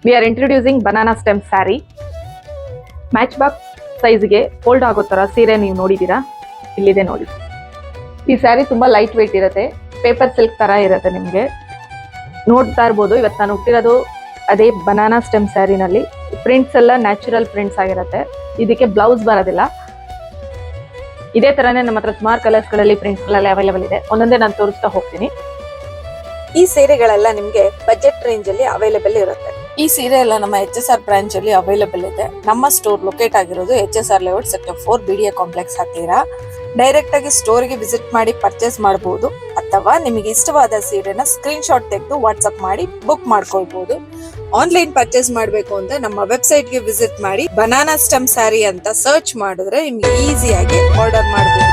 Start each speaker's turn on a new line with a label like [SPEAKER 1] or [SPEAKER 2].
[SPEAKER 1] We are introducing banana stem saree. Match box ಸೈಜ್ಗೆ fold ಆಗೋ ಥರ ಸೀರೆ ನೀವು ನೋಡಿದ್ದೀರಾ, ಇಲ್ಲಿದೆ ನೋಡಿ. ಈ ಸ್ಯಾರಿ ತುಂಬ ಲೈಟ್ ವೆಯ್ಟ್ ಇರುತ್ತೆ, ಪೇಪರ್ ಸಿಲ್ಕ್ ಥರ ಇರುತ್ತೆ. ನಿಮಗೆ ನೋಡ್ತಾ ಇರ್ಬೋದು, ಇವತ್ತು ನಾನು ಹುಟ್ಟಿರೋದು ಅದೇ ಬನಾನಾ ಸ್ಟೆಮ್ ಸ್ಯಾರಿನಲ್ಲಿ. ಪ್ರಿಂಟ್ಸ್ ಎಲ್ಲ ನ್ಯಾಚುರಲ್ ಪ್ರಿಂಟ್ಸ್ ಆಗಿರುತ್ತೆ, ಇದಕ್ಕೆ ಬ್ಲೌಸ್ ಬರೋದಿಲ್ಲ. ಇದೇ ಥರನೇ ನಮ್ಮ ಹತ್ರ ಸುಮಾರು ಕಲರ್ಸ್ಗಳಲ್ಲಿ ಪ್ರಿಂಟ್ಸ್ಗಳಲ್ಲಿ ಅವೈಲೇಬಲ್ ಇದೆ, ಒಂದೊಂದೇ ನಾನು ತೋರಿಸ್ತಾ ಹೋಗ್ತೀನಿ.
[SPEAKER 2] ಈ ಸೀರೆಗಳೆಲ್ಲ ನಿಮ್ಗೆ ಬಜೆಟ್ ರೇಂಜ್ ಅಲ್ಲಿ ಅವೈಲೇಬಲ್ ಇರುತ್ತೆ. ಈ ಸೀರೆ ಎಲ್ಲ ನಮ್ಮ HSR ಬ್ರಾಂಚ್ ಅಲ್ಲಿ ಅವೈಲೇಬಲ್ ಇದೆ. ನಮ್ಮ ಸ್ಟೋರ್ ಲೊಕೇಟ್ ಆಗಿರೋದು HSR layout sector 4 BDA complex ಹತ್ತಿರ. ಡೈರೆಕ್ಟ್ ಆಗಿ ಸ್ಟೋರ್ಗೆ ವಿಸಿಟ್ ಮಾಡಿ ಪರ್ಚೇಸ್ ಮಾಡಬಹುದು, ಅಥವಾ ನಿಮಗೆ ಇಷ್ಟವಾದ ಸೀರೆನ ಸ್ಕ್ರೀನ್ ಶಾಟ್ ತೆಗೆದು ವಾಟ್ಸ್ಆಪ್ ಮಾಡಿ ಬುಕ್ ಮಾಡ್ಕೊಳ್ಬಹುದು. ಆನ್ಲೈನ್ ಪರ್ಚೇಸ್ ಮಾಡಬೇಕು ಅಂತ ನಮ್ಮ ವೆಬ್ಸೈಟ್ ಗೆ ವಿಸಿಟ್ ಮಾಡಿ ಬನಾನಾ ಸ್ಟೆಮ್ ಸ್ಯಾರಿ ಅಂತ ಸರ್ಚ್ ಮಾಡಿದ್ರೆ ನಿಮ್ಗೆ ಈಸಿಯಾಗಿ ಆರ್ಡರ್ ಮಾಡಬಹುದು.